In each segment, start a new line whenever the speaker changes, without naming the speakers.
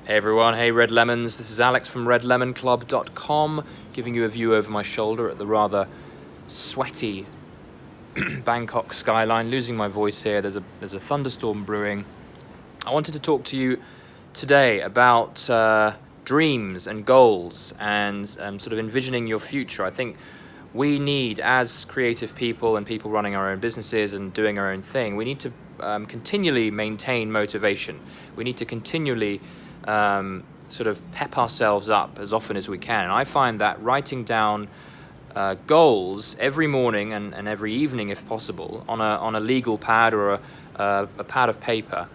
Hey everyone, hey Red Lemons, this is Alex from redlemonclub.com, giving you a view over my shoulder at the rather sweaty Bangkok skyline. Losing my voice here, there's a thunderstorm brewing. I wanted to talk to you today about dreams and goals and sort of envisioning your future. I think we need, as creative people and people running our own businesses and doing our own thing, we need to continually maintain motivation. We need to continually sort of pep ourselves up as often as we can. And I find that writing down goals every morning and every evening, if possible, on a legal pad or a pad of paper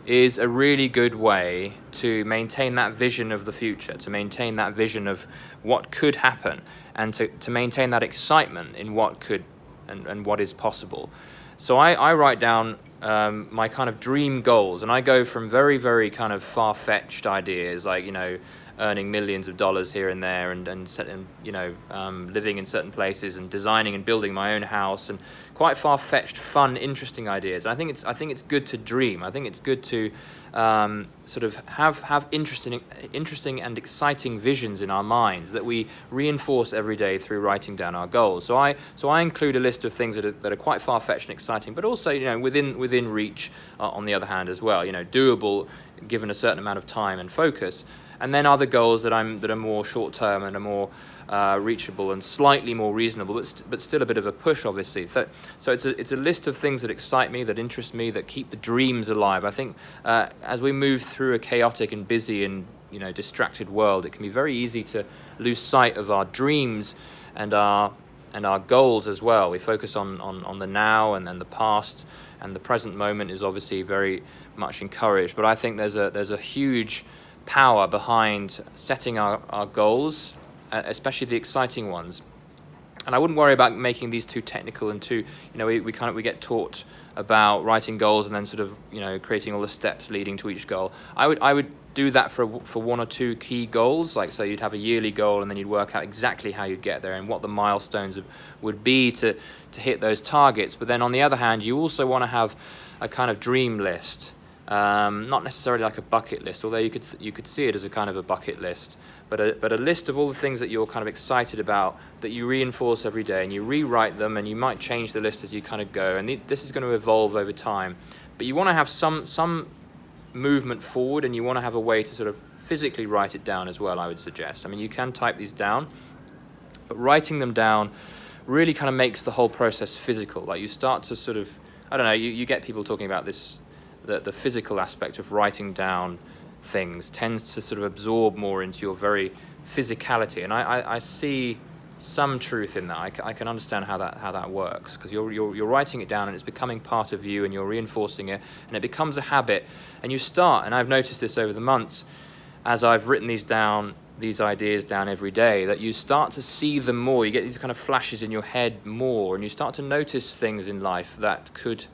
is a really good way to maintain that vision of the future, to maintain that vision of what could happen, and to maintain that excitement in what could and what is possible. So I write down my kind of dream goals, and I go from very, very kind of far-fetched ideas like, earning millions of dollars here and there and living in certain places and designing and building my own house, and quite far-fetched, fun, interesting ideas. And I think it's good to dream. I think it's good to sort of have interesting and exciting visions in our minds that we reinforce every day through writing down our goals. So I include a list of things that are quite far-fetched and exciting, but also within reach on the other hand as well. Doable given a certain amount of time and focus. And then other goals that are more short-term and are more reachable and slightly more reasonable, but still a bit of a push, obviously. So it's a list of things that excite me, that interest me, that keep the dreams alive. I think as we move through a chaotic and busy and distracted world, it can be very easy to lose sight of our dreams and our goals as well. We focus on the now and then the past, and the present moment is obviously very much encouraged. But I think there's a huge power behind setting our goals, especially the exciting ones. And I wouldn't worry about making these too technical and too, we get taught about writing goals and then sort of, creating all the steps leading to each goal. I would do that for one or two key goals, like so you'd have a yearly goal and then you'd work out exactly how you'd get there and what the milestones would be to hit those targets. But then on the other hand, you also want to have a kind of dream list. Not necessarily like a bucket list, although you could see it as a kind of a bucket list, but a list of all the things that you're kind of excited about that you reinforce every day, and you rewrite them, and you might change the list as you kind of go, and this is going to evolve over time. But you want to have some movement forward, and you want to have a way to sort of physically write it down as well, I would suggest. I mean, you can type these down, but writing them down really kind of makes the whole process physical. Like you start to sort of, I don't know, you get people talking about this. The physical aspect of writing down things tends to sort of absorb more into your very physicality, and I see some truth in that. I can understand how that works, because you're writing it down and it's becoming part of you, and you're reinforcing it, and it becomes a habit. And you start, and I've noticed this over the months as I've written these ideas down every day, that you start to see them more. You get these kind of flashes in your head more, and you start to notice things in life that could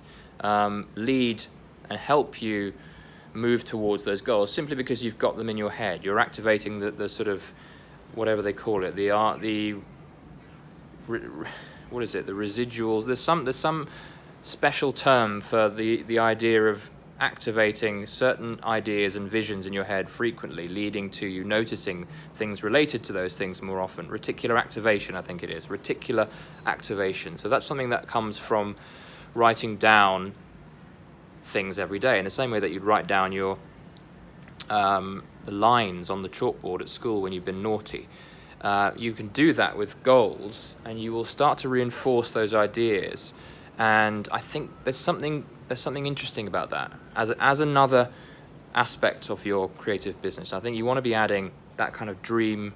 lead and help you move towards those goals, simply because you've got them in your head. You're activating the sort of, whatever they call it, the residuals. There's some special term for the idea of activating certain ideas and visions in your head frequently, leading to you noticing things related to those things more often. Reticular activation, I think it is. Reticular activation. So that's something that comes from writing down things every day, in the same way that you'd write down your the lines on the chalkboard at school when you've been naughty. You can do that with goals, and you will start to reinforce those ideas. And I think there's something interesting about that as another aspect of your creative business. I think you want to be adding that kind of dream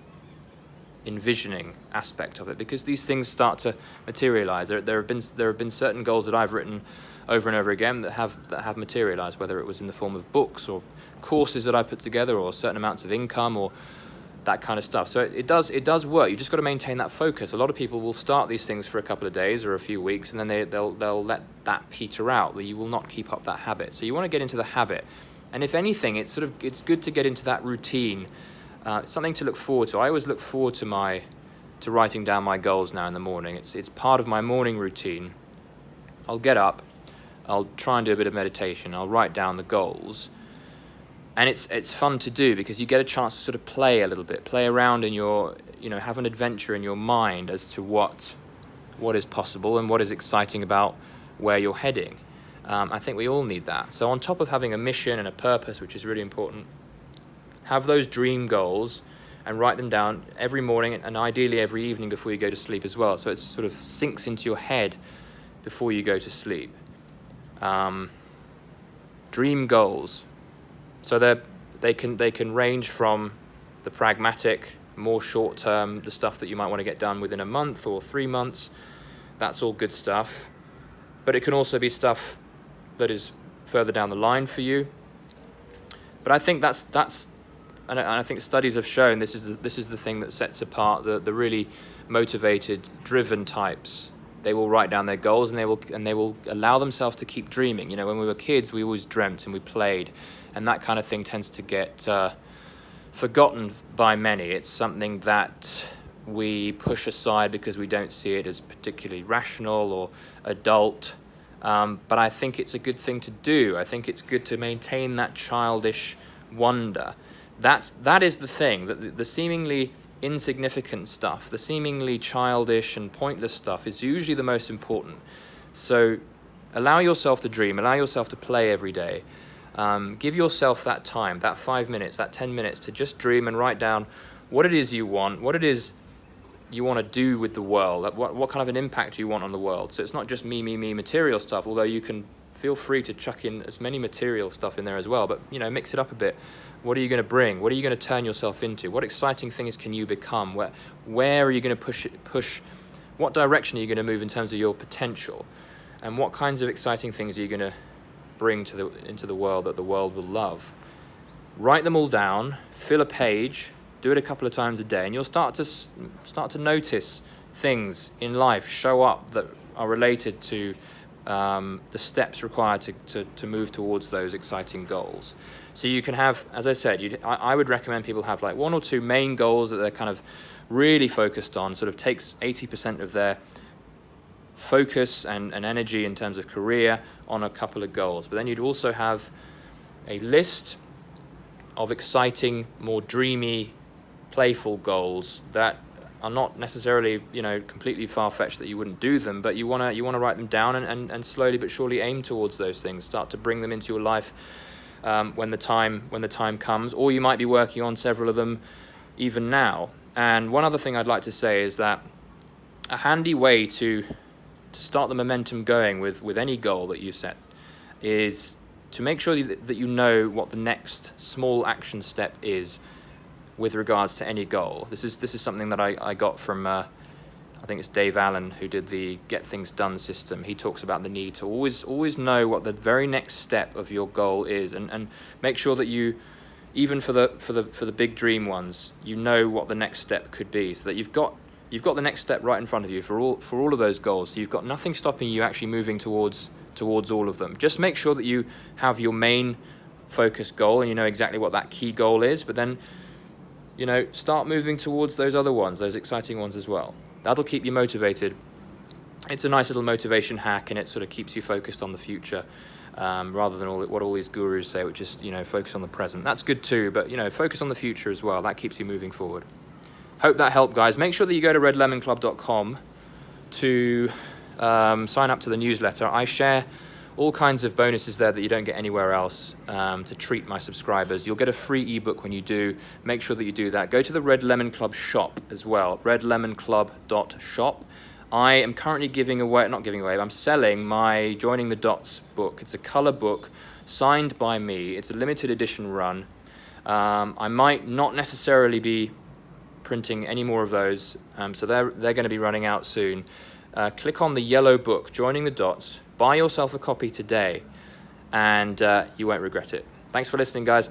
envisioning aspect of it, because these things start to materialize. There have been certain goals that I've written over and over again that have materialized, whether it was in the form of books or courses that I put together, or certain amounts of income, or that kind of stuff. So it does work. You just got to maintain that focus. A lot of people will start these things for a couple of days or a few weeks, and then they'll let that peter out. That you will not keep up that habit. So you want to get into the habit, and if anything, it's good to get into that routine. It's something to look forward to. I always look forward to writing down my goals now in the morning. It's part of my morning routine. I'll get up, I'll try and do a bit of meditation, I'll write down the goals, And it's fun to do because you get a chance to sort of play a little bit, play around in your, have an adventure in your mind as to what is possible and what is exciting about where you're heading. I think we all need that. So on top of having a mission and a purpose, which is really important, have those dream goals and write them down every morning and ideally every evening before you go to sleep as well. So it sort of sinks into your head before you go to sleep. Dream goals. So they can range from the pragmatic, more short term, the stuff that you might want to get done within a month or 3 months. That's all good stuff. But it can also be stuff that is further down the line for you. But I think that's and I think studies have shown this is the thing that sets apart the really motivated, driven types. They will write down their goals and they will allow themselves to keep dreaming. When we were kids, we always dreamt and we played, and that kind of thing tends to get forgotten by many. It's something that we push aside because we don't see it as particularly rational or adult. But I think it's a good thing to do. I think it's good to maintain that childish wonder. That is the thing, that the seemingly insignificant stuff, the seemingly childish and pointless stuff is usually the most important. So allow yourself to dream, allow yourself to play every day. Give yourself that time, that 5 minutes, that 10 minutes to just dream and write down what it is you want, what it is you want to do with the world, what kind of an impact you want on the world. So it's not just me material stuff, although you can feel free to chuck in as many material stuff in there as well, but mix it up a bit. What are you going to bring? What are you going to turn yourself into? What exciting things can you become? Where are you going to push? What direction are you going to move in terms of your potential? And what kinds of exciting things are you going to bring into the world that the world will love? Write them all down, fill a page, do it a couple of times a day, and you'll start to notice things in life show up that are related to the steps required to move towards those exciting goals. So you can have, as I said, I would recommend people have like 1 or 2 main goals that they're kind of really focused on, sort of takes 80% of their focus and energy in terms of career on a couple of goals. But then you'd also have a list of exciting, more dreamy, playful goals that are not necessarily completely far-fetched that you wouldn't do them, but you want to write them down and slowly but surely aim towards those things, start to bring them into your life when the time comes, or you might be working on several of them even now. And one other thing I'd like to say is that a handy way to start the momentum going with any goal that you set is to make sure that you know what the next small action step is with regards to any goal. This is something that I got from I think it's Dave Allen, who did the Get Things Done system. He talks about the need to always know what the very next step of your goal is, and make sure that you, even for the big dream ones, you know what the next step could be, so that you've got the next step right in front of you for all of those goals. So you've got nothing stopping you actually moving towards all of them. Just make sure that you have your main focus goal and you know exactly what that key goal is, but then start moving towards those other ones, those exciting ones as well. That'll keep you motivated. It's a nice little motivation hack, and it sort of keeps you focused on the future, rather than what all these gurus say, which is focus on the present. That's good too, but focus on the future as well. That keeps you moving forward. Hope that helped, guys. Make sure that you go to redlemonclub.com to sign up to the newsletter. I share all kinds of bonuses there that you don't get anywhere else, to treat my subscribers. You'll get a free ebook when you do. Make sure that you do that. Go to the Red Lemon Club shop as well, redlemonclub.shop. I am currently I'm selling my Joining the Dots book. It's a color book signed by me. It's a limited edition run. I might not necessarily be printing any more of those, so they're going to be running out soon. Click on the yellow book, Joining the Dots. Buy yourself a copy today, and you won't regret it. Thanks for listening, guys.